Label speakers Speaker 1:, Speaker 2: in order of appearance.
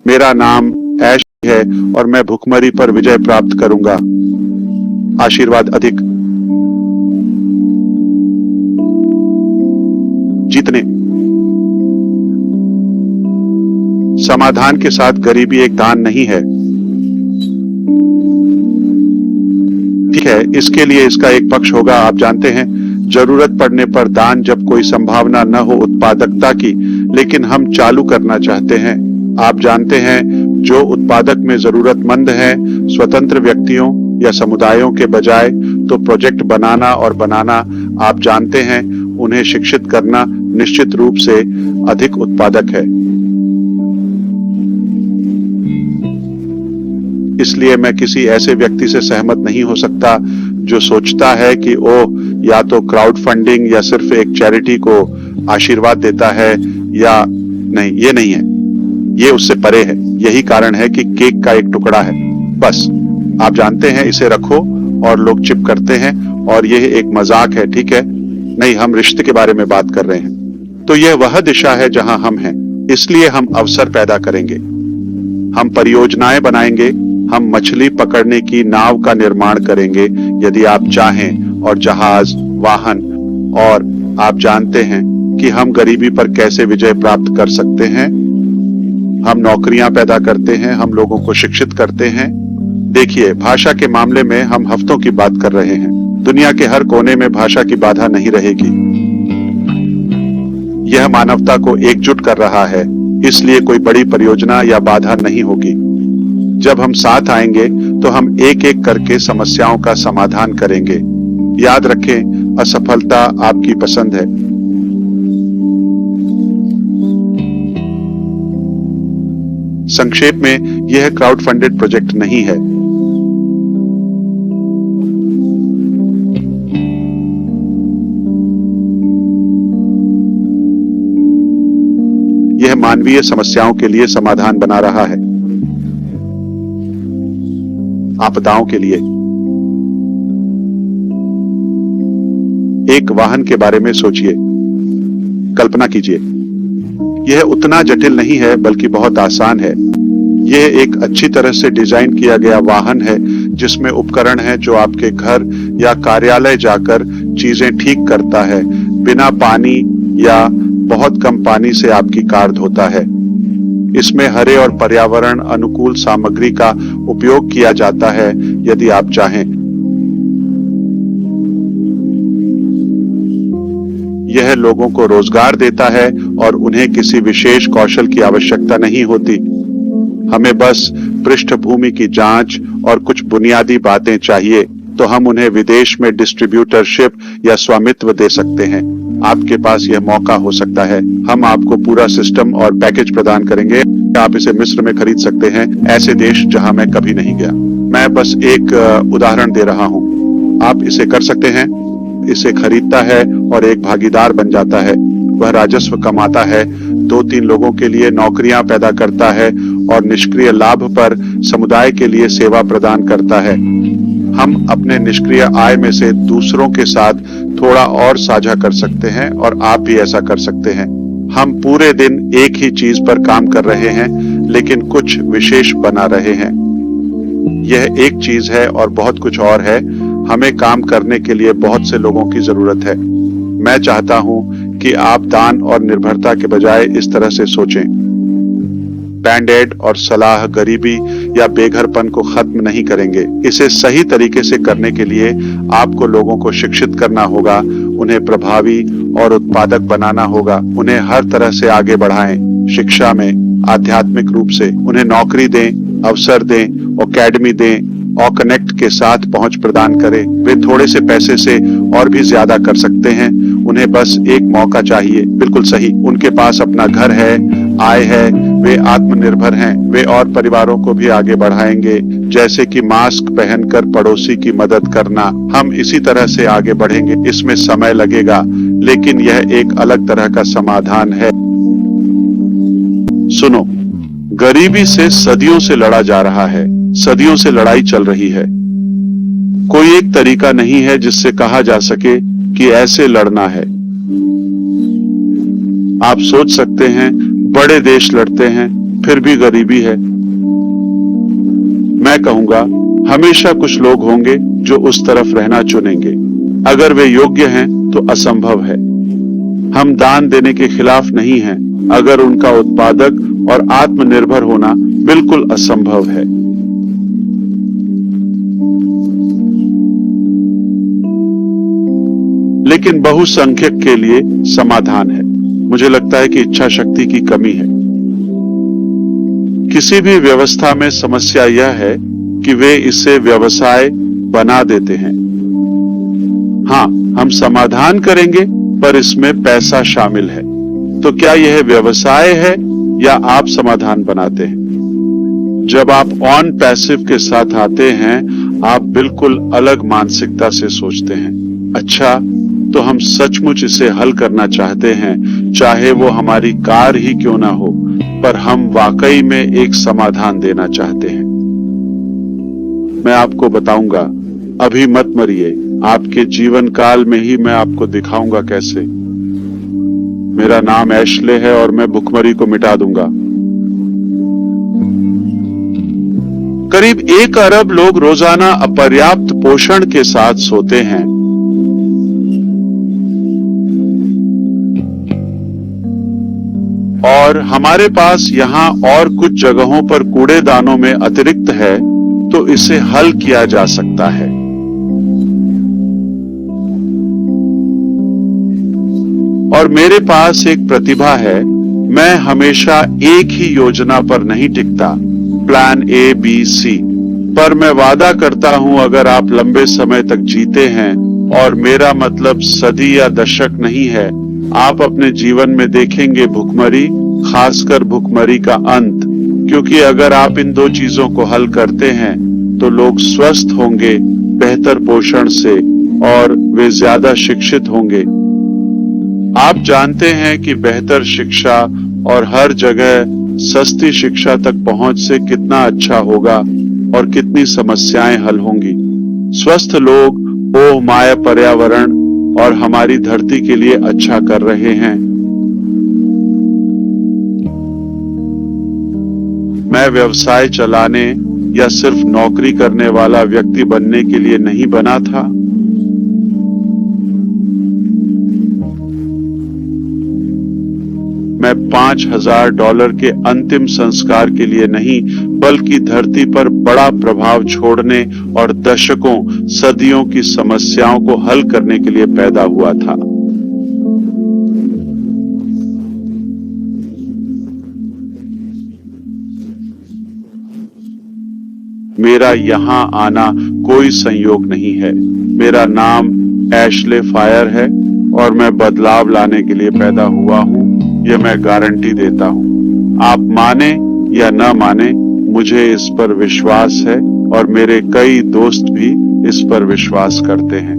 Speaker 1: मेरा नाम ऐश है और मैं भुखमरी पर विजय प्राप्त करूंगा। आशीर्वाद अधिक जीतने। समाधान के साथ गरीबी एक दान नहीं है। ठीक है, इसके लिए इसका एक पक्ष होगा। आप जानते हैं, जरूरत पड़ने पर दान, जब कोई संभावना न हो उत्पादकता की, लेकिन हम चालू करना चाहते हैं। आप जानते हैं, जो उत्पादक में जरूरतमंद हैं, स्वतंत्र व्यक्तियों या समुदायों के बजाय, तो प्रोजेक्ट बनाना और बनाना, आप जानते हैं, उन्हें शिक्षित करना निश्चित रूप से अधिक उत्पादक है। इसलिए मैं किसी ऐसे व्यक्ति से सहमत नहीं हो सकता जो सोचता है कि ओह, या तो क्राउड फंडिंग या सिर्फ एक चैरिटी को आशीर्वाद देता है, या नहीं, ये नहीं है, ये उससे परे है। यही कारण है कि केक का एक टुकड़ा है, बस। आप जानते हैं, इसे रखो और लोग चिप करते हैं और यह एक मजाक है, ठीक है? नहीं, हम रिश्ते के बारे में बात कर रहे हैं। तो यह वह दिशा है जहां हम हैं। इसलिए हम अवसर पैदा करेंगे, हम परियोजनाएं बनाएंगे, हम मछली पकड़ने की नाव का निर्माण करेंगे यदि आप चाहें, और जहाज, वाहन, और आप जानते हैं कि हम गरीबी पर कैसे विजय प्राप्त कर सकते हैं। हम नौकरियां पैदा करते हैं, हम लोगों को शिक्षित करते हैं। देखिए, भाषा के मामले में हम हफ्तों की बात कर रहे हैं। दुनिया के हर कोने में भाषा की बाधा नहीं रहेगी। यह मानवता को एकजुट कर रहा है, इसलिए कोई बड़ी परियोजना या बाधा नहीं होगी। जब हम साथ आएंगे तो हम एक एक करके समस्याओं का समाधान करेंगे। याद रखें, असफलता आपकी पसंद है। संक्षेप में, यह क्राउड फंडेड प्रोजेक्ट नहीं है। यह मानवीय समस्याओं के लिए समाधान बना रहा है, आपदाओं के लिए। एक वाहन के बारे में सोचिए, कल्पना कीजिए। यह उतना जटिल नहीं है, बल्कि बहुत आसान है। यह एक अच्छी तरह से डिजाइन किया गया वाहन है, जिसमें उपकरण है जो आपके घर या कार्यालय जाकर चीजें ठीक करता है, बिना पानी या बहुत कम पानी से आपकी कार धोता है। इसमें हरे और पर्यावरण अनुकूल सामग्री का उपयोग किया जाता है यदि आप चाहें। यह लोगों को रोजगार देता है और उन्हें किसी विशेष कौशल की आवश्यकता नहीं होती। हमें बस पृष्ठभूमि की जांच और कुछ बुनियादी बातें चाहिए, तो हम उन्हें विदेश में डिस्ट्रीब्यूटरशिप या स्वामित्व दे सकते हैं। आपके पास यह मौका हो सकता है। हम आपको पूरा सिस्टम और पैकेज प्रदान करेंगे। आप इसे मिस्र में खरीद सकते हैं, ऐसे देश जहां मैं कभी नहीं गया। मैं बस एक उदाहरण दे रहा हूं। आप इसे कर सकते हैं। इसे खरीदता है और एक भागीदार बन जाता है। वह राजस्व कमाता है, 2-3 लोगों के लिए नौकरियां पैदा करता है और निष्क्रिय लाभ पर समुदाय के लिए सेवा प्रदान करता है। हम अपने निष्क्रिय आय में से दूसरों के साथ थोड़ा और साझा कर सकते हैं, और आप भी ऐसा कर सकते हैं। हम पूरे दिन एक ही चीज पर काम कर रहे हैं, लेकिन कुछ विशेष बना रहे हैं। यह एक चीज है और बहुत कुछ और है। हमें काम करने के लिए बहुत से लोगों की जरूरत है। मैं चाहता हूं कि आप दान और निर्भरता के बजाय इस तरह से सोचें। बैंड-एड और सलाह गरीबी या बेघरपन को खत्म नहीं करेंगे। इसे सही तरीके से करने के लिए आपको लोगों को शिक्षित करना होगा, उन्हें प्रभावी और उत्पादक बनाना होगा, उन्हें हर तरह से आगे बढ़ाएं, शिक्षा में, आध्यात्मिक रूप से। उन्हें नौकरी दें, अवसर दें, एकेडमी दें, और कनेक्ट के साथ पहुंच प्रदान करें। वे थोड़े से पैसे से और भी ज्यादा कर सकते हैं। उन्हें बस एक मौका चाहिए। बिल्कुल सही। उनके पास अपना घर है, आय है, वे आत्मनिर्भर हैं। वे और परिवारों को भी आगे बढ़ाएंगे, जैसे कि मास्क पहनकर पड़ोसी की मदद करना। हम इसी तरह से आगे बढ़ेंगे। इसमें समय लगेगा, लेकिन यह एक अलग तरह का समाधान है। सुनो, गरीबी से सदियों से लड़ा जा रहा है। सदियों से लड़ाई चल रही है। कोई एक तरीका नहीं है जिससे कहा जा सके कि ऐसे लड़ना है। आप सोच सकते हैं, बड़े देश लड़ते हैं, फिर भी गरीबी है। मैं कहूंगा हमेशा कुछ लोग होंगे जो उस तरफ रहना चुनेंगे। अगर वे योग्य हैं तो असंभव है। हम दान देने के खिलाफ नहीं हैं, अगर उनका उत्पादक और आत्मनिर्भर होना बिल्कुल असंभव है। लेकिन बहुसंख्यक के लिए समाधान है। मुझे लगता है कि इच्छा शक्ति की कमी है। किसी भी व्यवस्था में समस्या यह है कि वे इसे व्यवसाय बना देते हैं। हाँ, हम समाधान करेंगे, पर इसमें पैसा शामिल है। तो क्या यह व्यवसाय है या आप समाधान बनाते हैं? जब आप ऑन पैसिव के साथ आते हैं, आप बिल्कुल अलग मानसिकता से सोचते हैं। अच्छा, तो हम सचमुच इसे हल करना चाहते हैं, चाहे वो हमारी कार ही क्यों ना हो, पर हम वाकई में एक समाधान देना चाहते हैं। मैं आपको बताऊंगा, अभी मत मरिए, आपके जीवन काल में ही मैं आपको दिखाऊंगा कैसे। मेरा नाम एशले है और मैं भुखमरी को मिटा दूंगा। करीब 1 अरब लोग रोजाना अपर्याप्त पोषण के साथ सोते हैं। और हमारे पास यहां और कुछ जगहों पर कूड़ेदानों में अतिरिक्त है, तो इसे हल किया जा सकता है। और मेरे पास एक प्रतिभा है। मैं हमेशा एक ही योजना पर नहीं टिकता, प्लान ए, बी, सी। पर मैं वादा करता हूं, अगर आप लंबे समय तक जीते हैं, और मेरा मतलब सदी या दशक नहीं है, आप अपने जीवन में देखेंगे भुखमरी, खासकर भुखमरी का अंत। क्योंकि अगर आप इन 2 चीजों को हल करते हैं, तो लोग स्वस्थ होंगे, बेहतर पोषण से, और वे ज्यादा शिक्षित होंगे। आप जानते हैं कि बेहतर शिक्षा और हर जगह सस्ती शिक्षा तक पहुंच से कितना अच्छा होगा और कितनी समस्याएं हल होंगी। स्वस्थ लोग ओह माया पर्यावरण और हमारी धरती के लिए अच्छा कर रहे हैं। मैं व्यवसाय चलाने या सिर्फ नौकरी करने वाला व्यक्ति बनने के लिए नहीं बना था। मैं $5000 के अंतिम संस्कार के लिए नहीं, बल्कि धरती पर बड़ा प्रभाव छोड़ने और दशकों, सदियों की समस्याओं को हल करने के लिए पैदा हुआ था। मेरा यहां आना कोई संयोग नहीं है। मेरा नाम एशले फायर है और मैं बदलाव लाने के लिए पैदा हुआ हूं, यह मैं गारंटी देता हूं। आप माने या न माने, मुझे इस पर विश्वास है और मेरे कई दोस्त भी इस पर विश्वास करते हैं।